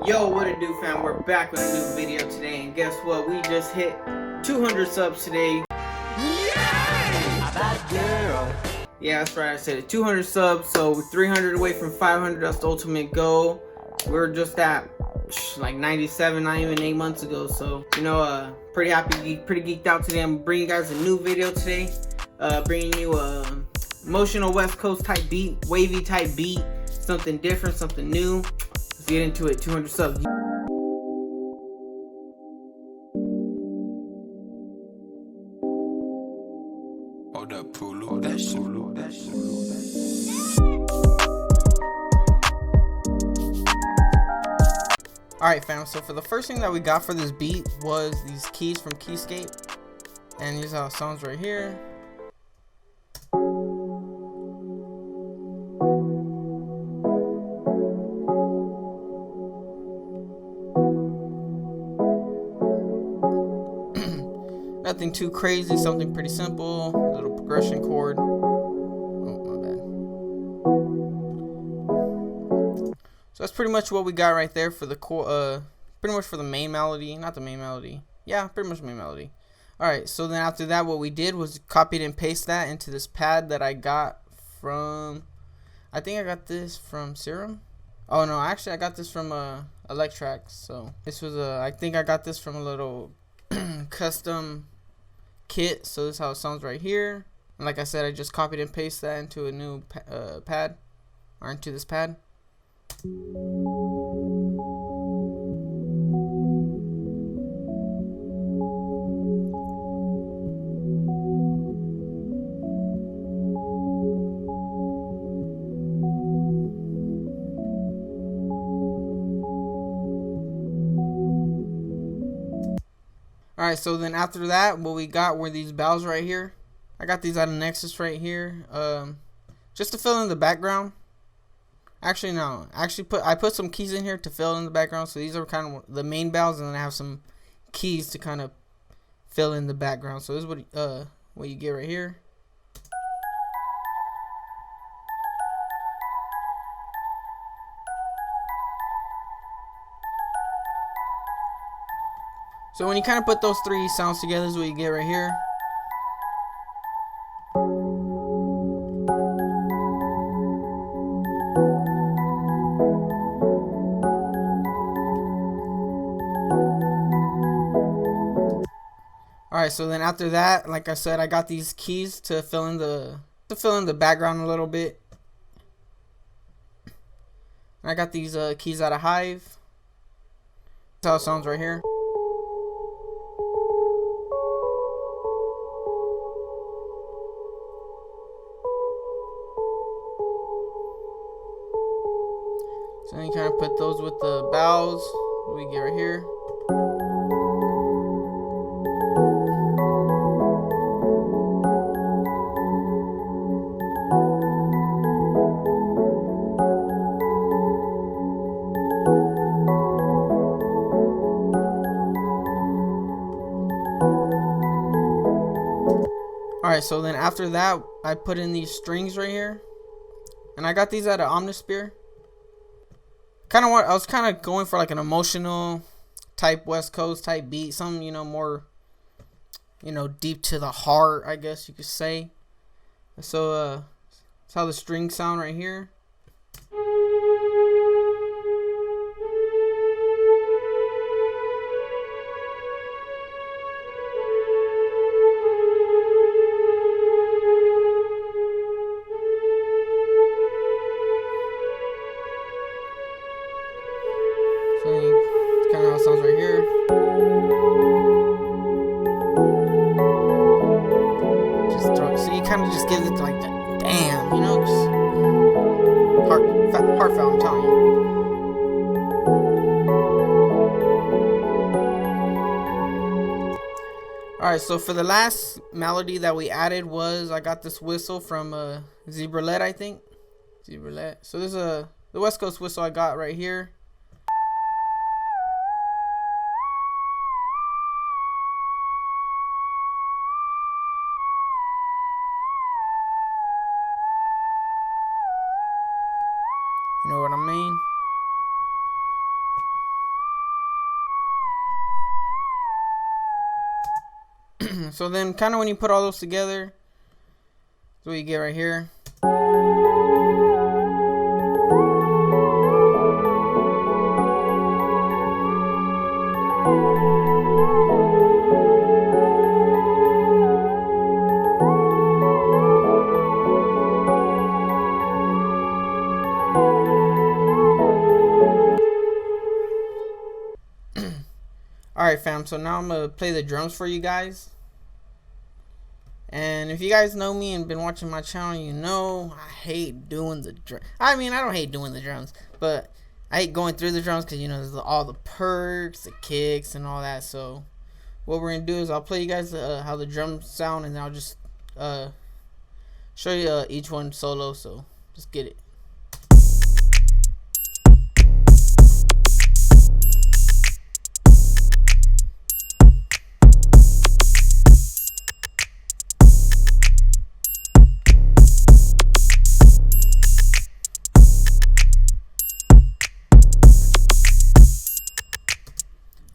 Yo, what it do, fam? We're back with a new video today, and guess what? We just hit 200 subs today. Yeah! That girl. Yeah, that's right. I said it. 200 subs, so we're 300 away from 500. That's the ultimate goal. We're just at like 97, not even 8 months ago. So pretty happy, pretty geeked out today. I'm bringing you guys a new video today. Bringing you a emotional West Coast type beat, wavy type beat, something different, something new. Let's get into it. 200 subs. Hold up, Pulu, that shit. Alright, fam, so for the first thing that we got for this beat was these keys from Keyscape. And here's how it sounds right here. Nothing too crazy, something pretty simple. A little progression chord. Oh, my bad. So that's pretty much what we got right there for the pretty much for the main melody. Not the main melody. Yeah, pretty much the main melody. Alright, so then after that, what we did was copied and paste that into this pad that I got from, I think I got this from Serum. Oh no, actually I got this from Electrax. So this was I think I got this from a little custom kit. So this is how it sounds right here. And like I said, I just copied and pasted that into a new pad, or into this pad. Alright, so then after that, what we got were these bells right here. I got these out of Nexus right here, just to fill in the background. Actually, no. I put some keys in here to fill in the background. So these are kind of the main bells, and then I have some keys to kind of fill in the background. So this is what you get right here. So when you kind of put those three sounds together, is what you get right here. Alright, so then after that, like I said, I got these keys to fill in the background a little bit. And I got these keys out of Hive. That's how it sounds right here. So then you kind of put those with the bows. We get right here. Alright, so then after that, I put in these strings right here. And I got these at an Omnisphere. I was kind of going for like an emotional type West Coast type beat, something more deep to the heart, I guess you could say. So that's how the strings sound right here. It's kind of how it sounds right here. So you kind of just give it like that, damn, just heartfelt, I'm telling you. Alright, so for the last melody that we added was, I got this whistle from Zebralet, I think. Zebralet. So this is the West Coast whistle I got right here. You know what I mean? So then kind of when you put all those together, that's what you get right here. Alright fam, so now I'm gonna play the drums for you guys. And if you guys know me and been watching my channel, you know I hate doing the drums. I mean, I don't hate doing the drums, but I hate going through the drums because, you know, there's all the perks, the kicks, and all that. So what we're gonna do is I'll play you guys how the drums sound, and I'll just show you each one solo. So just get it.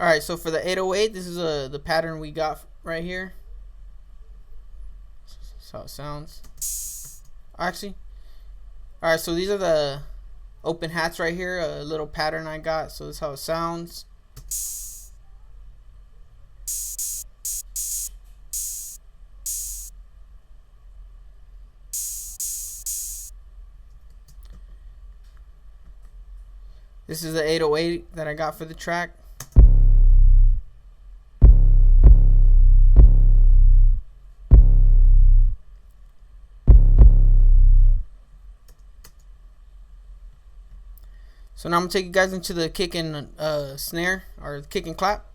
Alright, so for the 808, this is the pattern we got right here. That's how it sounds. Actually, alright, so these are the open hats right here, a little pattern I got. So this is how it sounds. This is the 808 that I got for the track. So now I'm gonna take you guys into the kick and snare, or kick and clap.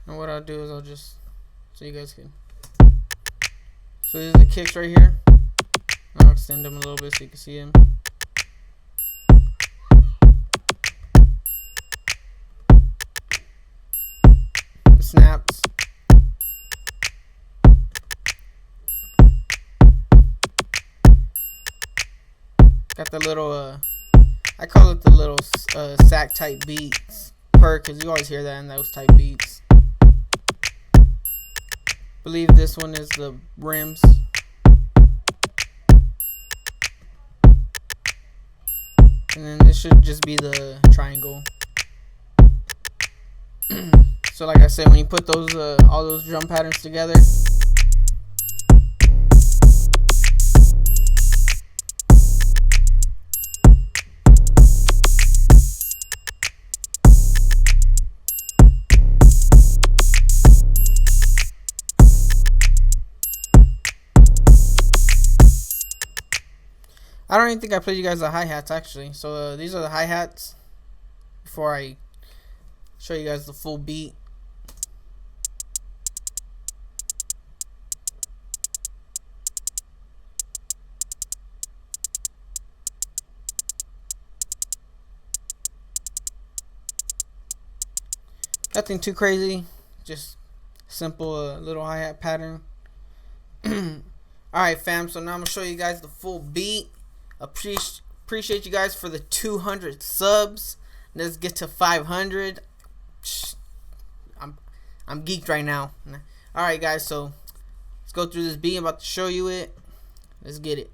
And what I'll do is I'll just, so you guys can. So these are the kicks right here. I'll extend them a little bit so you can see them. The snaps. Got the little, I call it the little sack type beats perk, because you always hear that in those type beats. Believe this one is the rims. And then this should just be the triangle. So like I said, when you put those all those drum patterns together, I don't even think I played you guys the hi-hats actually. So these are the hi-hats before I show you guys the full beat. Nothing too crazy, just simple little hi-hat pattern. Alright fam, so now I'm going to show you guys the full beat. Appreciate you guys for the 200 subs. Let's get to 500. I'm geeked right now. Alright guys, so let's go through this beat. I'm about to show you it. Let's get it.